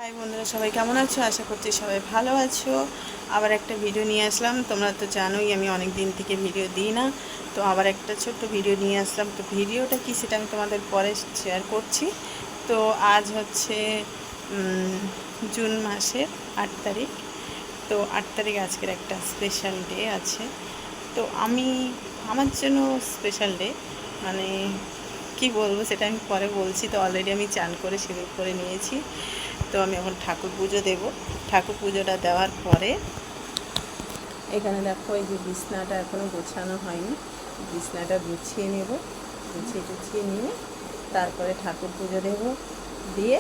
High বন্ধুরা, সবাই কেমন আছো? আশা করছি সবাই ভালো আছো। আবার একটা ভিডিও নিয়ে আসলাম। তোমরা তো জানোই আমি অনেক দিন থেকে ভিডিও দিই না, তো আবার একটা ছোট্ট ভিডিও নিয়ে আসলাম। তো ভিডিওটা কি সেটা আমি তোমাদের পরে শেয়ার করছি। তো আজ হচ্ছে জুন মাসের 8 তারিখ। তো 8 তারিখ আজকের একটা স্পেশাল ডে আছে। তো আমার জন্য স্পেশাল ডে মানে কি বলবো সেটা আমি পরে বলছি। তো অলরেডি আমি চান করে সিঁদুর করে নিয়েছি। তো আমি এখন ঠাকুর পুজো দেব। ঠাকুর পুজোটা দেওয়ার পরে এখানে দেখো এই যে বিছনাটা এখনও গোছানো হয়নি, বিছনাটা গুছিয়ে নেব। গুছিয়ে নিয়ে তারপরে ঠাকুর পুজো দেব, দিয়ে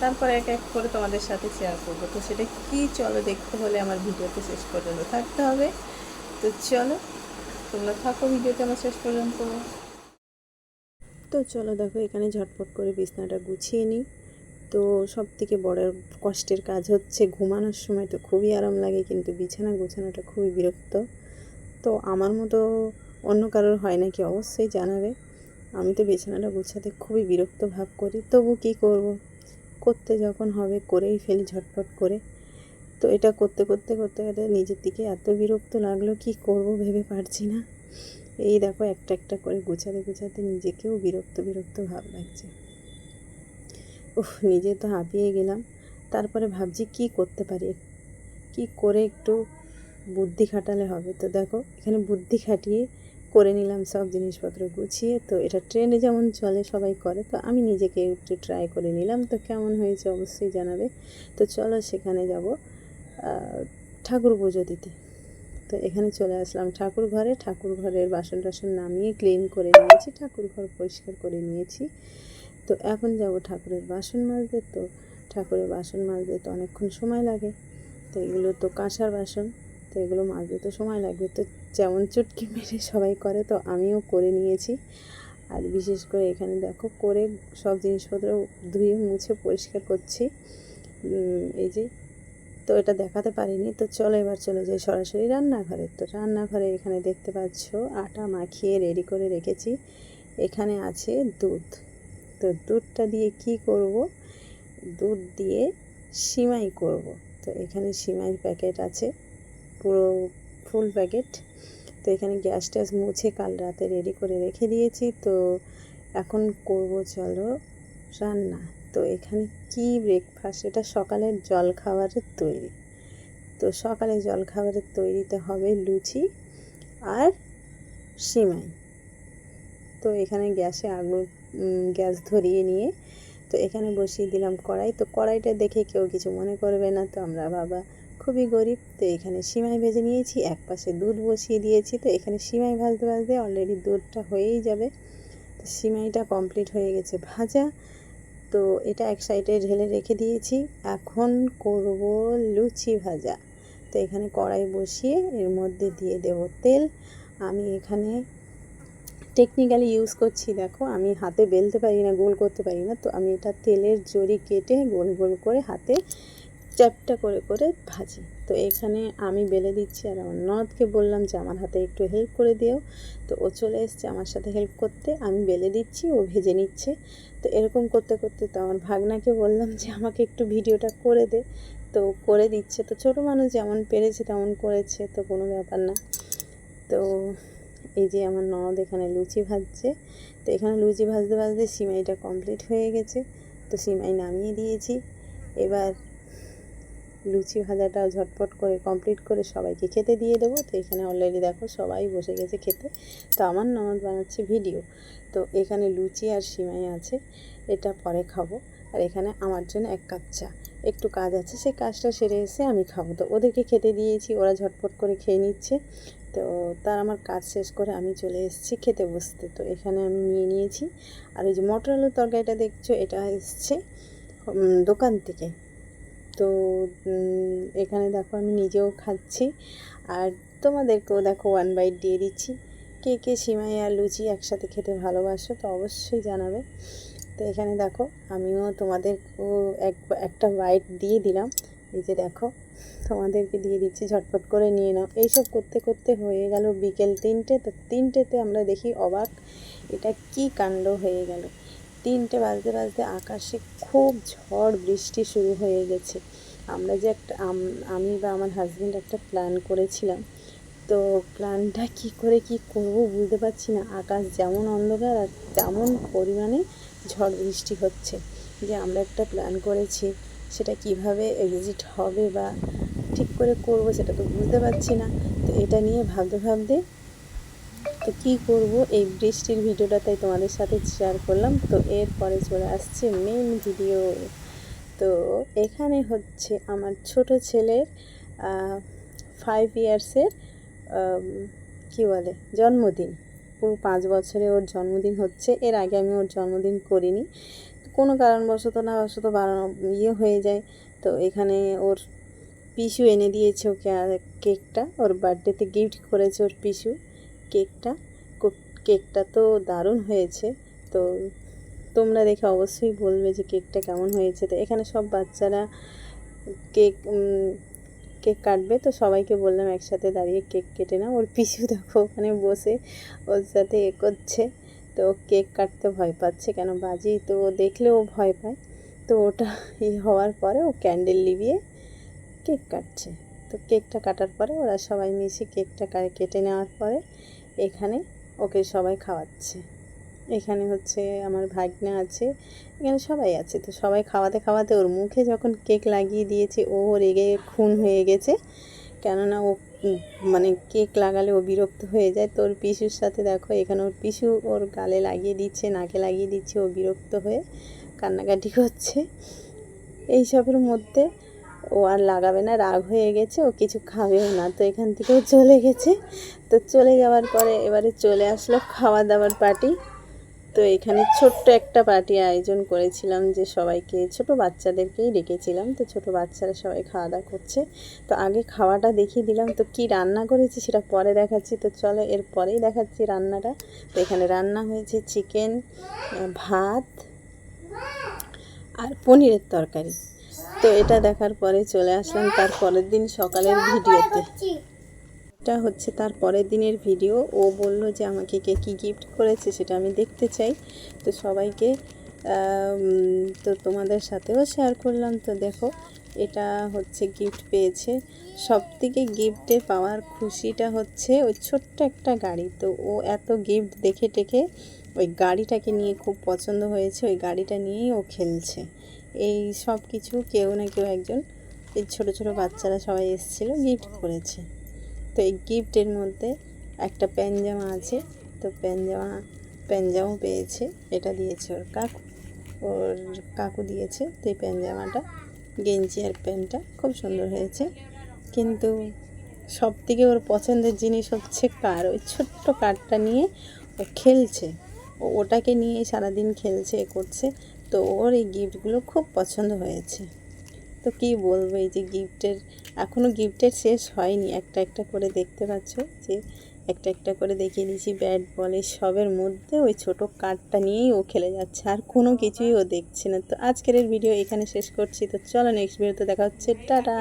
তারপরে এক এক করে তোমাদের সাথে শেয়ার করবো। তো সেটা কি, চলো দেখতে হলে আমার ভিডিওতে শেষ পর্যন্ত থাকতে হবে। তো চলো তোমরা থাকো ভিডিওতে আমার শেষ পর্যন্ত। তো চলো দেখো এখানে ঝটপট করে বিছনাটা গুছিয়ে নিই। তো সবথেকে বড় কষ্টের কাজ হচ্ছে ঘুমানোর সময় তো খুবই আরাম লাগে, কিন্তু বিছানা গোছানোটা খুবই বিরক্ত। তো আমার মতো অন্য কারোর হয় নাকি অবশ্যই জানাবে। আমি তো বিছানাটা গোছাতে খুবই বিরক্ত ভাব করি, তবু কী করব, করতে যখন হবে করেই ফেলি ঝটপট করে। তো এটা করতে করতে করতে করতে নিজের দিকে এত বিরক্ত লাগলো, কি করব ভেবে পারছি না। এই দেখো একটা একটা করে গোছাতে নিজেকেও বিরক্ত বিরক্ত ভাব লাগছে। নিজে তো হাঁপিয়ে গেলাম। তারপরে ভাবছি কি করতে পারি, কি করে একটু বুদ্ধি খাটালে হবে। তো দেখো এখানে বুদ্ধি খাটিয়ে করে নিলাম সব জিনিসপত্র গুছিয়ে। তো এটা ট্রেনে যেমন চলে সবাই করে, তো আমি নিজেকে একটু ট্রাই করে নিলাম। তো কেমন হয়েছে অবশ্যই জানাবে। তো চলো সেখানে যাব ঠাকুর পুজো দিতে। তো এখানে চলে আসলাম ঠাকুর ঘরে। ঠাকুর ঘরের বাসন টাসন নামিয়ে ক্লিন করে নিয়েছি, ঠাকুর ঘর পরিষ্কার করে নিয়েছি। তো এখন যাব ঠাকুরের বাসন মাজতে। তো ঠাকুরের বাসন মাজতে তো অনেকক্ষণ সময় লাগে। তো এগুলো তো কাঁসার বাসন, তো এগুলো মাজতে তো সময় লাগবে। তো যেমন চুটকি মেরে সবাই করে, তো আমিও করে নিয়েছি। আর বিশেষ করে এখানে দেখো করে সব জিনিসপত্র ধুয়ে মুছে পরিষ্কার করছি। এই যে, তো এটা দেখাতে পারিনি। তো চলো এবার চলে যাই সরাসরি রান্নাঘরে। তো রান্নাঘরে এখানে দেখতে পাচ্ছ আটা মাখিয়ে রেডি করে রেখেছি। এখানে আছে দুধ। তো দুধটা দিয়ে কি করব, দুধ দিয়ে সিমাই করব। তো এখানে সিমাইয়ের প্যাকেট আছে, পুরো ফুল প্যাকেট। তো এখানে গ্যাস ট্যাস মুছে কাল রাতে রেডি করে রেখে দিয়েছি। তো এখন করব চলো রান্না। তো এখানে কি ব্রেকফাস্ট, এটা সকালের জলখাবারের তৈরি। তো সকালে জলখাবারের তৈরিতে হবে লুচি আর সিমাই। তো এখানে গ্যাস ধরিয়ে নিয়ে তো এখানে বসিয়ে দিলাম কড়াই। তো কড়াইটা দেখে কেউ কিছু মনে করবে না, তো আমরা বাবা খুবই গরিব। তো এখানে সিমাই ভেজে নিয়েছি, এক পাশে দুধ বসিয়ে দিয়েছি। তো এখানে সিমাই ভাজতে ভাজতে অলরেডি দুধটা হয়েই যাবে। তো সিমাইটা কমপ্লিট হয়ে গেছে ভাজা। তো এটা এক সাইডে ঢেলে রেখে দিয়েছি। এখন করব লুচি ভাজা। তো এখানে কড়াই বসিয়ে এর মধ্যে দিয়ে দেব তেল। আমি এখানে টেকনিক্যালি ইউজ করছি, দেখো আমি হাতে বেলতে পারি না, গোল করতে পারি না। তো আমি এটা তেলের জড়ি কেটে গোল গোল করে হাতে চ্যাপটা করে করে ভাজি। তো এখানে আমি বেলে দিচ্ছি, আর আমার ননদকে বললাম যে আমার হাতে একটু হেল্প করে দিও। তো ও চলে এসছে আমার সাথে হেল্প করতে, আমি বেলে দিচ্ছি, ও ভেজে নিচ্ছে। তো এরকম করতে করতে তো আমার ভাগনাকে বললাম যে আমাকে একটু ভিডিওটা করে দে। তো করে দিচ্ছে। তো ছোটো মানুষ যেমন পেরেছে তেমন করেছে, তো কোনো ব্যাপার না। তো এই যে আমার ননদ এখানে লুচি ভাজছে। তো এখানে লুচি ভাজতে ভাজতে সিমাইটা কমপ্লিট হয়ে গেছে। তো সিমাই নামিয়ে দিয়েছি। এবার লুচি ভাজাটাও ঝটপট করে কমপ্লিট করে সবাইকে খেতে দিয়ে দেবো। তো এখানে অলরেডি দেখো সবাই বসে গেছে খেতে। তো আমার ননদ বানাচ্ছে ভিডিও। তো এখানে লুচি আর সিমাই আছে, এটা পরে খাবো। আর এখানে আমার জন্য 1 কাপ চা। একটু কাজ আছে, সেই কাজটা সেরে এসে আমি খাবো। তো ওদেরকে খেতে দিয়েছি, ওরা ঝটপট করে খেয়ে নিচ্ছে। তো তার আমার কাজ শেষ করে আমি চলে এসেছি খেতে বসতে। তো এখানে আমি নিয়ে নিয়েছি। আর এই যে মটর আলুর তরকারিটা দেখছো, এটা এসছে দোকান থেকে। তো এখানে দেখো আমি নিজেও খাচ্ছি, আর তোমাদেরকেও দেখো 1 বাইট দিয়ে দিচ্ছি। কে কে সিমাই আর লুচি একসাথে খেতে ভালোবাসো তো অবশ্যই জানাবে। তো এখানে দেখো আমিও তোমাদেরকেও একটা বাইট দিয়ে দিলাম। এই যে দেখো তোমাদেরকে দিয়ে দিচ্ছি, ঝটপট করে নিয়ে নাও। এইসব করতে করতে হয়ে গেল বিকেল 3টে। তো 3টেতে আমরা দেখি অবাক, এটা কি কাণ্ড হয়ে গেল। 3টে বাজতে বাজতে আকাশে খুব ঝড় বৃষ্টি শুরু হয়ে গেছে। আমরা যে একটা আমি বা আমার হাজব্যান্ড একটা প্ল্যান করেছিলাম, তো প্ল্যানটা কী করে কী করব বুঝতে পারছি না। আকাশ যেমন অন্ধকার আর তেমন পরিমাণে ঝড় বৃষ্টি হচ্ছে, যে আমরা একটা প্ল্যান করেছি সেটা কিভাবে এক্সিট হবে বা ঠিক করে করব সেটা তো বুঝতে পারছি না। তো এটা নিয়ে ভাবতে ভাবতে তো কী করব, এই বৃষ্টির ভিডিওটা তাই তোমাদের সাথে শেয়ার করলাম। তো এরপরে চলে আসছে মেন ভিডিও। তো এখানে হচ্ছে আমার ছোট ছেলের 5 ইয়ার্সের কী বলে জন্মদিন। পুরো 5 বছরে ওর জন্মদিন হচ্ছে। এর আগে আমি ওর জন্মদিন করিনি, কোনো কারণবশত না বশত বানানো হয়ে যায়। তো এখানে ওর পিসু এনে দিয়েছে ওকে কেকটা, ওর বার্থডেতে গিফট করেছে ওর পিসু কেকটা। কেকটা তো দারুণ হয়েছে। তো তোমরা দেখে অবশ্যই বলবে যে কেকটা কেমন হয়েছে। তো এখানে সব বাচ্চারা কেক কাটবে, তো সবাইকে বললাম একসাথে দাঁড়িয়ে কেক কেটে নাও। ওর পিসু দেখো ওখানে বসে ওর সাথে করছে। তো কেক কাটতে ভয় পাচ্ছে, কেন বাজি তো দেখলেও ভয় পায়। তো ওটা হওয়ার পরে ও ক্যান্ডেল নিভিয়ে কেক কাটছে। তো কেকটা কাটার পরে ওরা সবাই মিশে কেকটা কেটে নেওয়ার পরে এখানে ওকে সবাই খাওয়াচ্ছে। এখানে হচ্ছে আমার ভাগ্না আছে, এখানে সবাই আছে। তো সবাই খাওয়াতে খাওয়াতে ওর মুখে যখন কেক লাগিয়ে দিয়েছে ও রেগে খুন হয়ে গেছে, কেননা ও মানে কেক লাগালে ও বিরক্ত হয়ে যায়। তো ওর পিসুর সাথে দেখো এখানে ওর পিসু ওর গালে লাগিয়ে দিচ্ছে, নাকে লাগিয়ে দিচ্ছে, ও বিরক্ত হয়ে কান্নাকাটি করছে। এইসবের মধ্যে ও আর লাগাবে না, রাগ হয়ে গেছে, ও কিছু খাবেও না। তো এখান থেকেও চলে গেছে। তো চলে যাওয়ার পরে এবারে চলে আসলো খাওয়া দাওয়ার পার্টি। তো এখানে ছোট্ট একটা পার্টি আয়োজন করেছিলাম, যে সবাইকে ছোট বাচ্চাদেরকেই ডেকেছিলাম। তো ছোট বাচ্চারা সবাই খাওয়া দাওয়া করছে। তো আগে খাওয়াটা দেখিয়ে দিলাম, তো কি রান্না করেছি সেটা পরে দেখাচ্ছি। তো চলো এর পরেই দেখাচ্ছি রান্নাটা। তো এখানে রান্না হয়েছে চিকেন, ভাত আর পনিরের তরকারি। তো এটা দেখার পরে চলে আসলাম তার পরের দিন সকালের ভিডিওতে। এটা হচ্ছে তার পরের দিনের ভিডিও। ও বলল যে আমাকে কে কী গিফট করেছে সেটা আমি দেখতে চাই। তো সবাইকে তো তোমাদের সাথেও শেয়ার করলাম। তো দেখো এটা হচ্ছে গিফট পেয়েছে। সবথেকে গিফটে পাওয়ার খুশিটা হচ্ছে ওই ছোট্ট একটা গাড়ি। তো ও এত গিফট দেখে টেকে ওই গাড়িটাকে নিয়ে খুব পছন্দ হয়েছে, ওই গাড়িটা নিয়েই ও খেলছে। এই সব কিছু কেউ না কেউ একজন, এই ছোটো ছোটো বাচ্চারা সবাই এসেছিলো, গিফট করেছে। তো এই গিফটের মধ্যে একটা প্যানজামা আছে। তো প্যানজামাও পেয়েছে। এটা দিয়েছে ওর কাকু দিয়েছে। তো এই প্যানজামাটা, গেঞ্জি আর প্যান্টটা খুব সুন্দর হয়েছে। কিন্তু সবথেকে ওর পছন্দের জিনিস হচ্ছে কার। ওই ছোট্ট কারটা নিয়ে ও খেলছে, ওটাকে নিয়ে সারাদিন খেলছে, করছে। তো ওর এই গিফটগুলো খুব পছন্দ হয়েছে। তো কী বলবো, এই যে গিফটের এখনও গিফটের শেষ হয়নি। একটা একটা করে দেখতে পাচ্ছ যে একটা একটা করে দেখিয়ে দিয়েছি। ব্যাট বল সবের মধ্যে ওই ছোটো কার্ডটা নিয়েই ও খেলে যাচ্ছে, আর কোনো কিছুই ও দেখছে না। তো আজকের ভিডিও এখানে শেষ করছি। তো চলো নেক্সট ভিডিওতে দেখা হচ্ছে। টাটা।